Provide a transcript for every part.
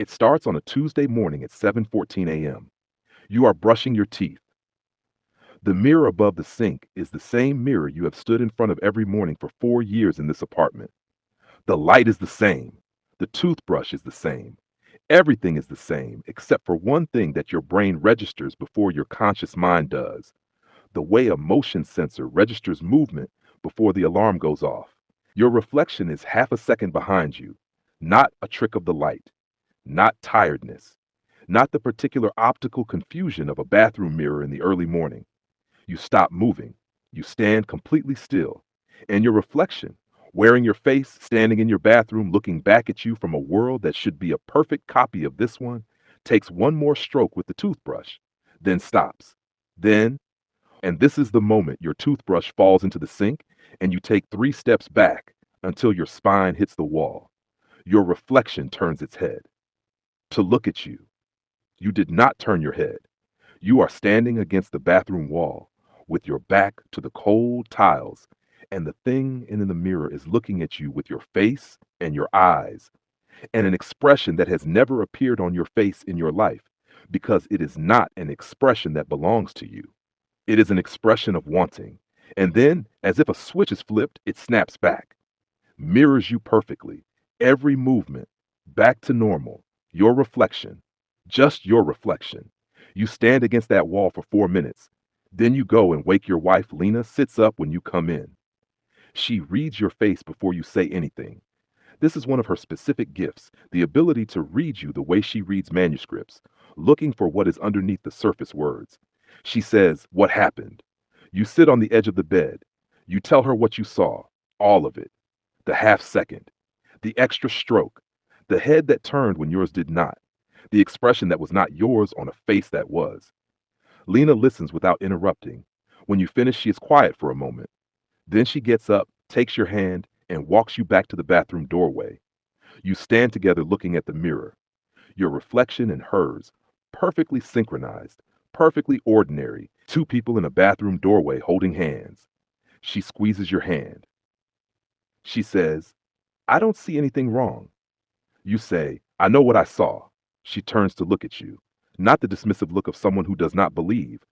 It starts on a Tuesday morning at 7:14 a.m. You are brushing your teeth. The mirror above the sink is the same mirror you have stood in front of every morning for 4 years in this apartment. The light is the same. The toothbrush is the same. Everything is the same except for one thing that your brain registers before your conscious mind does: the way a motion sensor registers movement before the alarm goes off. Your reflection is half a second behind you, not a trick of the light, not tiredness, not the particular optical confusion of a bathroom mirror in the early morning. You stop moving. You stand completely still. And your reflection, wearing your face, standing in your bathroom, looking back at you from a world that should be a perfect copy of this one, takes one more stroke with the toothbrush, then stops. Then, and this is the moment your toothbrush falls into the sink and you take 3 steps back until your spine hits the wall. Your reflection turns its head to look at you. You did not turn your head. You are standing against the bathroom wall with your back to the cold tiles, and the thing in the mirror is looking at you with your face and your eyes and an expression that has never appeared on your face in your life because it is not an expression that belongs to you. It is an expression of wanting. And then, as if a switch is flipped, it snaps back, mirrors you perfectly, every movement, back to normal, your reflection, just your reflection. You stand against that wall for 4 minutes. Then you go and wake your wife. Lena sits up when you come in. She reads your face before you say anything. This is one of her specific gifts, the ability to read you the way she reads manuscripts, looking for what is underneath the surface words. She says, "What happened?" You sit on the edge of the bed. You tell her what you saw, all of it. The half second, the extra stroke, the head that turned when yours did not, the expression that was not yours on a face that was. Lena listens without interrupting. When you finish, she is quiet for a moment. Then she gets up, takes your hand, and walks you back to the bathroom doorway. You stand together looking at the mirror, your reflection and hers, perfectly synchronized, perfectly ordinary, two people in a bathroom doorway holding hands. She squeezes your hand. She says, "I don't see anything wrong." You say, "I know what I saw." She turns to look at you, not the dismissive look of someone who does not believe,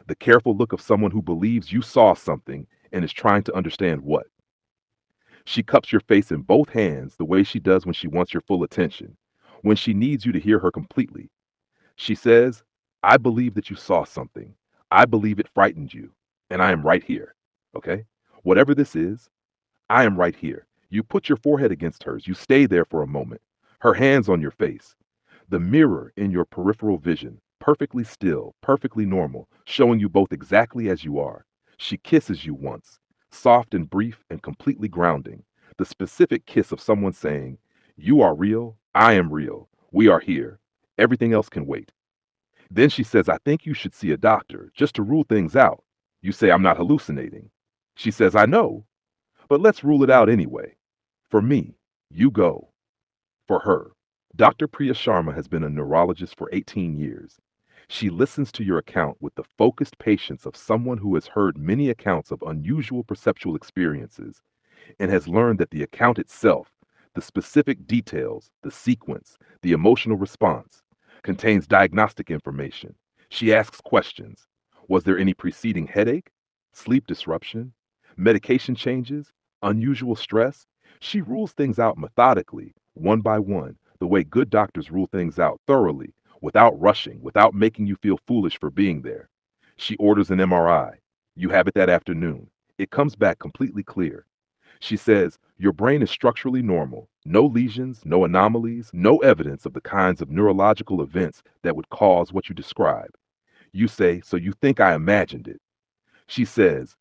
the careful look of someone who believes you saw something and is trying to understand what. She cups your face in both hands the way she does when she wants your full attention, when she needs you to hear her completely. She says, "I believe that you saw something. I believe it frightened you, and I am right here." Okay? Whatever this is, I am right here. You put your forehead against hers. You stay there for a moment, her hands on your face, the mirror in your peripheral vision, perfectly still, perfectly normal, showing you both exactly as you are. She kisses you once, soft and brief and completely grounding, the specific kiss of someone saying, "You are real, I am real, we are here. Everything else can wait." Then she says, "I think you should see a doctor just to rule things out." You say, "I'm not hallucinating." She says, "I know, but let's rule it out anyway. For me, you go." For her, Dr. Priya Sharma has been a neurologist for 18 years. She listens to your account with the focused patience of someone who has heard many accounts of unusual perceptual experiences and has learned that the account itself, the specific details, the sequence, the emotional response, contains diagnostic information. She asks questions. Was there any preceding headache, sleep disruption, medication changes, unusual stress? She rules things out methodically, one by one, the way good doctors rule things out thoroughly, without rushing, without making you feel foolish for being there. She orders an MRI. You have it that afternoon. It comes back completely clear. She says, "Your brain is structurally normal. No lesions, no anomalies, no evidence of the kinds of neurological events that would cause what you describe." You say, "So you think I imagined it?" She says,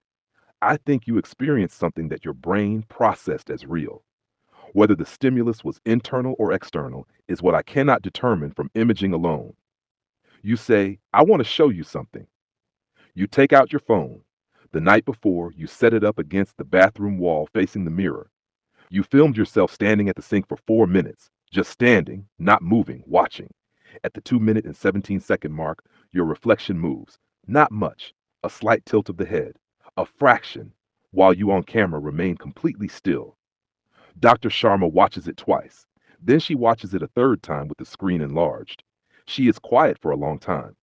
"I think you experienced something that your brain processed as real. Whether the stimulus was internal or external is what I cannot determine from imaging alone." You say, "I want to show you something." You take out your phone. The night before, you set it up against the bathroom wall facing the mirror. You filmed yourself standing at the sink for 4 minutes, just standing, not moving, watching. At the 2 minute and 17-second mark, your reflection moves. Not much, a slight tilt of the head, a fraction, while you on camera remain completely still. Dr. Sharma watches it twice. Then she watches it a third time with the screen enlarged. She is quiet for a long time.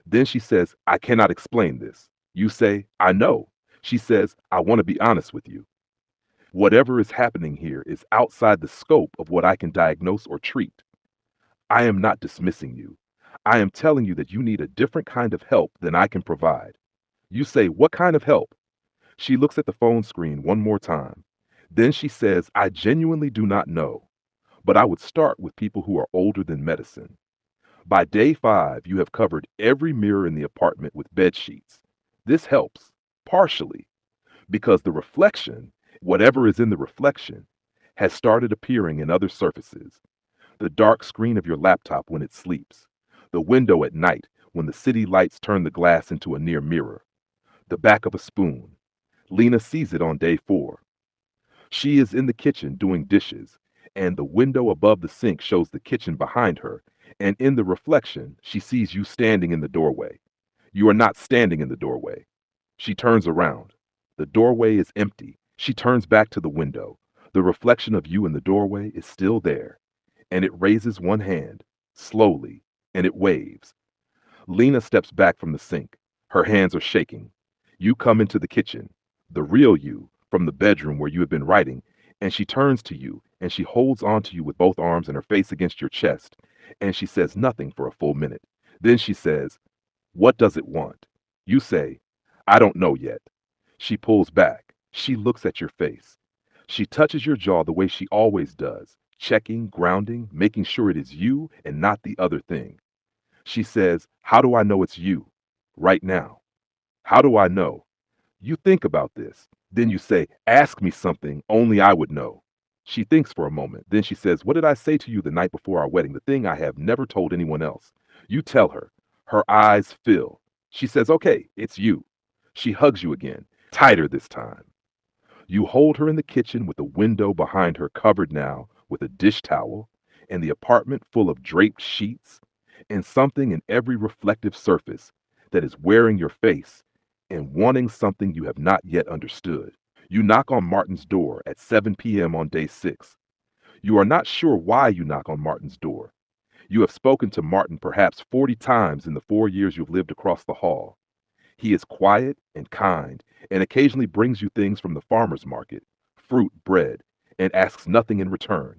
Then she says, I cannot explain this. You say, I know. She says, I want to be honest with you. Whatever is happening here is outside the scope of what I can diagnose or treat. I am not dismissing you. I am telling you that you need a different kind of help than I can provide. You say, what kind of help? She looks at the phone screen one more time. Then she says, I genuinely do not know, but I would start with people who are older than medicine. By day 5, you have covered every mirror in the apartment with bed sheets. This helps, partially, because the reflection, whatever is in the reflection, has started appearing in other surfaces. The dark screen of your laptop when it sleeps, the window at night when the city lights turn the glass into a near mirror, the back of a spoon. Lena sees it on day 4. She is in the kitchen doing dishes, and the window above the sink shows the kitchen behind her, and in the reflection, she sees you standing in the doorway. You are not standing in the doorway. She turns around. The doorway is empty. She turns back to the window. The reflection of you in the doorway is still there, and it raises one hand, slowly, and it waves. Lena steps back from the sink. Her hands are shaking. You come into the kitchen, the real you, from the bedroom where you have been writing, and she turns to you, and she holds on to you with both arms and her face against your chest, and she says nothing for a full minute. Then she says, what does it want? You say, I don't know yet. She pulls back. She looks at your face. She touches your jaw the way she always does, checking, grounding, making sure it is you and not the other thing. She says, how do I know it's you? Right now. How do I know? You think about this. Then you say, ask me something only I would know. She thinks for a moment. Then she says, what did I say to you the night before our wedding? The thing I have never told anyone else. You tell her. Her eyes fill. She says, okay, it's you. She hugs you again, tighter this time. You hold her in the kitchen with the window behind her covered now with a dish towel, and the apartment full of draped sheets, and something in every reflective surface that is wearing your face and wanting something you have not yet understood. You knock on Martin's door at 7 p.m. on day 6. You are not sure why you knock on Martin's door. You have spoken to Martin perhaps 40 times in the 4 years you've lived across the hall. He is quiet and kind and occasionally brings you things from the farmer's market, fruit, bread, and asks nothing in return.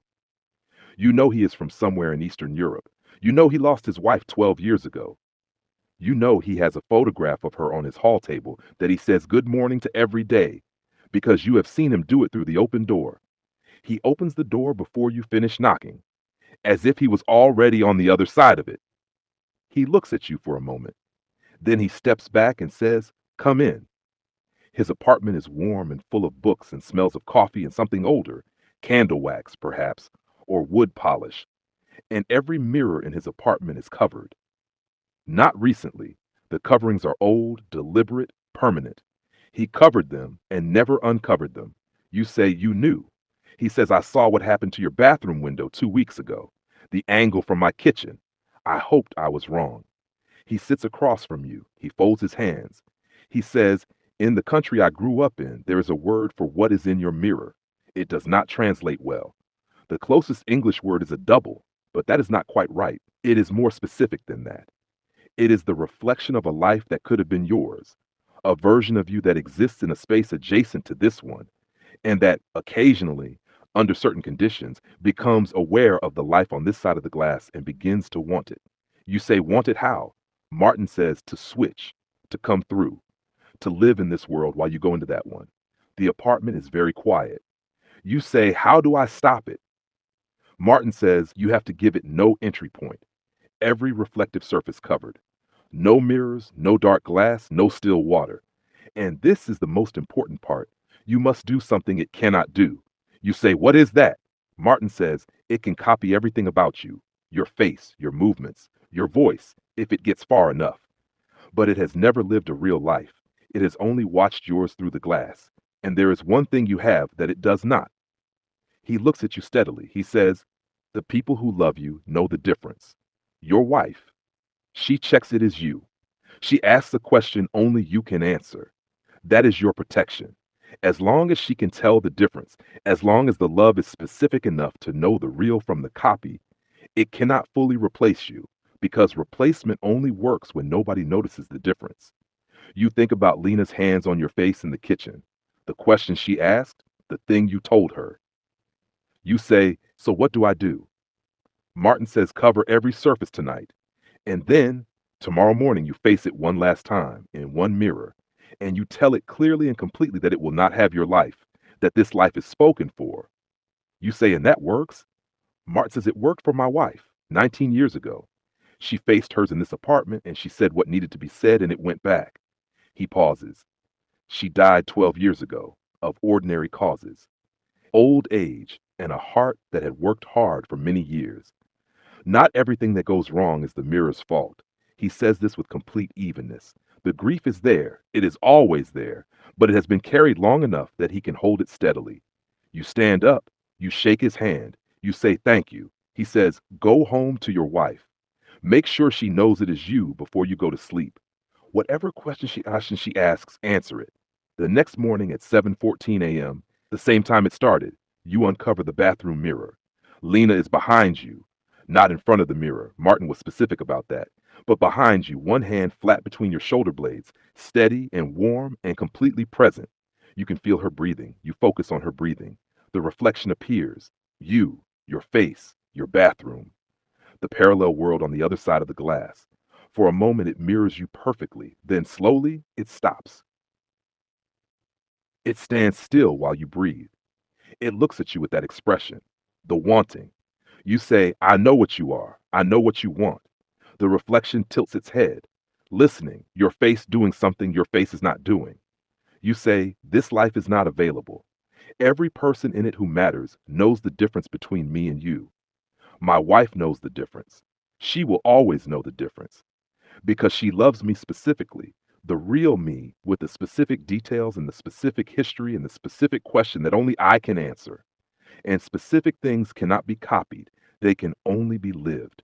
You know he is from somewhere in Eastern Europe. You know he lost his wife 12 years ago. You know he has a photograph of her on his hall table that he says good morning to every day because you have seen him do it through the open door. He opens the door before you finish knocking, as if he was already on the other side of it. He looks at you for a moment. Then he steps back and says, come in. His apartment is warm and full of books and smells of coffee and something older, candle wax perhaps, or wood polish, and every mirror in his apartment is covered. Not recently. The coverings are old, deliberate, permanent. He covered them and never uncovered them. You say you knew. He says, I saw what happened to your bathroom window 2 weeks ago, the angle from my kitchen. I hoped I was wrong. He sits across from you. He folds his hands. He says, in the country I grew up in, there is a word for what is in your mirror. It does not translate well. The closest English word is a double, but that is not quite right. It is more specific than that. It is the reflection of a life that could have been yours, a version of you that exists in a space adjacent to this one, and that occasionally, under certain conditions, becomes aware of the life on this side of the glass and begins to want it. You say, want it how? Martin says to switch, to come through, to live in this world while you go into that one. The apartment is very quiet. You say, how do I stop it? Martin says you have to give it no entry point, every reflective surface covered. No mirrors, no dark glass, no still water. And this is the most important part. You must do something it cannot do. You say, what is that? Martin says it can copy everything about you, your face, your movements, your voice, if it gets far enough. But it has never lived a real life. It has only watched yours through the glass. And there is one thing you have that it does not. He looks at you steadily. He says, the people who love you know the difference. Your wife, she checks it as you. She asks a question only you can answer. That is your protection. As long as she can tell the difference, as long as the love is specific enough to know the real from the copy, it cannot fully replace you because replacement only works when nobody notices the difference. You think about Lena's hands on your face in the kitchen, the question she asked, the thing you told her. You say, "So what do I do?" Martin says, "Cover every surface tonight." And then, tomorrow morning, you face it one last time in one mirror, and you tell it clearly and completely that it will not have your life, that this life is spoken for. You say, "And that works?" Martin says, "It worked for my wife 19 years ago. She faced hers in this apartment, and she said what needed to be said, and it went back." He pauses. "She died 12 years ago, of ordinary causes. Old age, and a heart that had worked hard for many years. Not everything that goes wrong is the mirror's fault." He says this with complete evenness. The grief is there, it is always there, but it has been carried long enough that he can hold it steadily. You stand up, you shake his hand, you say thank you. He says, "Go home to your wife. Make sure she knows it is you before you go to sleep. Whatever question she asks, answer it." The next morning at 7:14 a.m., the same time it started, you uncover the bathroom mirror. Lena is behind you, not in front of the mirror. Martin was specific about that. But behind you, one hand flat between your shoulder blades, steady and warm and completely present. You can feel her breathing. You focus on her breathing. The reflection appears. You, your face, your bathroom, the parallel world on the other side of the glass. For a moment, it mirrors you perfectly. Then slowly, it stops. It stands still while you breathe. It looks at you with that expression, the wanting. You say, "I know what you are. I know what you want." The reflection tilts its head, listening, your face doing something your face is not doing. You say, "This life is not available. Every person in it who matters knows the difference between me and you. My wife knows the difference. She will always know the difference because she loves me specifically, the real me with the specific details and the specific history and the specific question that only I can answer. And specific things cannot be copied, they can only be lived."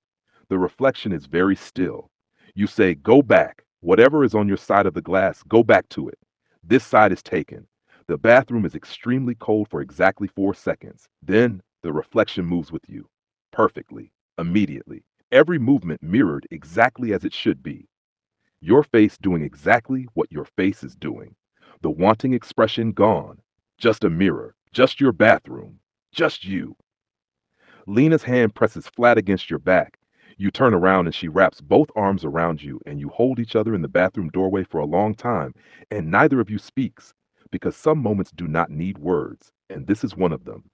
The reflection is very still. You say, "Go back. Whatever is on your side of the glass, go back to it. This side is taken." The bathroom is extremely cold for exactly 4 seconds. Then the reflection moves with you. Perfectly. Immediately. Every movement mirrored exactly as it should be. Your face doing exactly what your face is doing. The wanting expression gone. Just a mirror. Just your bathroom. Just you. Lena's hand presses flat against your back. You turn around and she wraps both arms around you, and you hold each other in the bathroom doorway for a long time, and neither of you speaks because some moments do not need words, and this is one of them.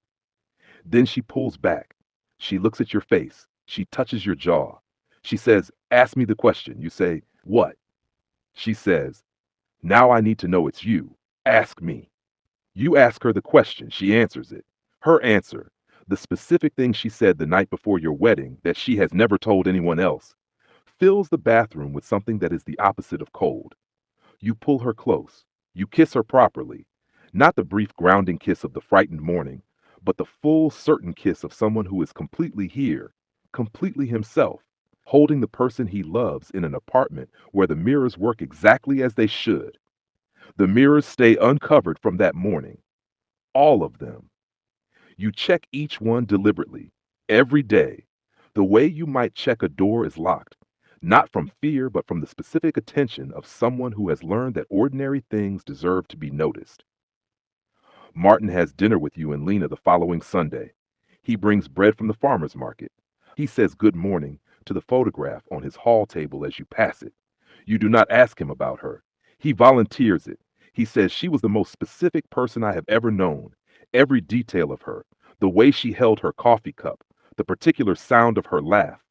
Then she pulls back. She looks at your face. She touches your jaw. She says, "Ask me the question." You say, "What?" She says, "Now I need to know it's you. Ask me." You ask her the question. She answers it. Her answer, the specific thing she said the night before your wedding that she has never told anyone else, fills the bathroom with something that is the opposite of cold. You pull her close. You kiss her properly. Not the brief grounding kiss of the frightened morning, but the full, certain kiss of someone who is completely here, completely himself, holding the person he loves in an apartment where the mirrors work exactly as they should. The mirrors stay uncovered from that morning. All of them. You check each one deliberately, every day. The way you might check a door is locked, not from fear, but from the specific attention of someone who has learned that ordinary things deserve to be noticed. Martin has dinner with you and Lena the following Sunday. He brings bread from the farmer's market. He says good morning to the photograph on his hall table as you pass it. You do not ask him about her. He volunteers it. He says she was the most specific person I have ever known. Every detail of her, the way she held her coffee cup, the particular sound of her laugh.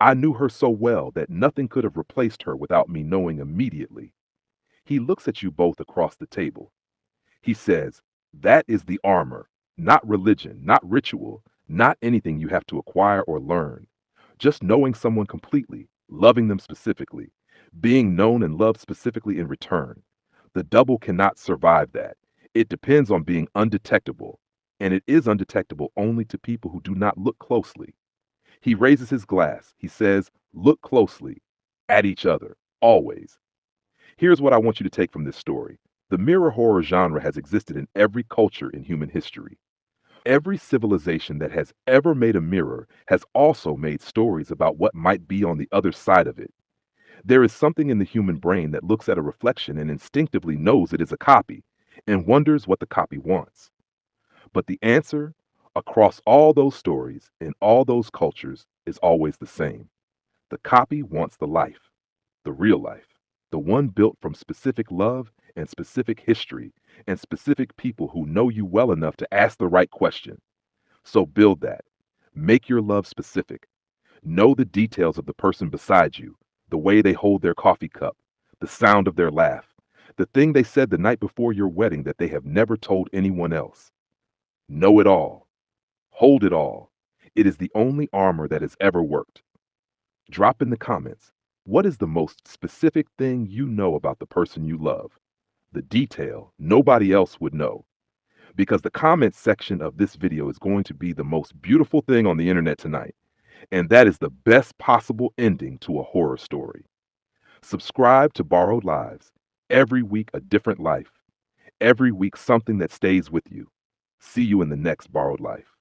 I knew her so well that nothing could have replaced her without me knowing immediately. He looks at you both across the table. He says, "That is the armor, not religion, not ritual, not anything you have to acquire or learn. Just knowing someone completely, loving them specifically, being known and loved specifically in return. The double cannot survive that. It depends on being undetectable, and it is undetectable only to people who do not look closely." He raises his glass. He says, "Look closely at each other, always." Here's what I want you to take from this story. The mirror horror genre has existed in every culture in human history. Every civilization that has ever made a mirror has also made stories about what might be on the other side of it. There is something in the human brain that looks at a reflection and instinctively knows it is a copy and wonders what the copy wants. But the answer across all those stories in all those cultures is always the same. The copy wants the life, the real life, the one built from specific love and specific history and specific people who know you well enough to ask the right question. So build that. Make your love specific. Know the details of the person beside you, the way they hold their coffee cup, the sound of their laugh, the thing they said the night before your wedding that they have never told anyone else. Know it all. Hold it all. It is the only armor that has ever worked. Drop in the comments. What is the most specific thing you know about the person you love? The detail nobody else would know. Because the comments section of this video is going to be the most beautiful thing on the internet tonight. And that is the best possible ending to a horror story. Subscribe to Borrowed Lives. Every week, a different life. Every week, something that stays with you. See you in the next Borrowed Life.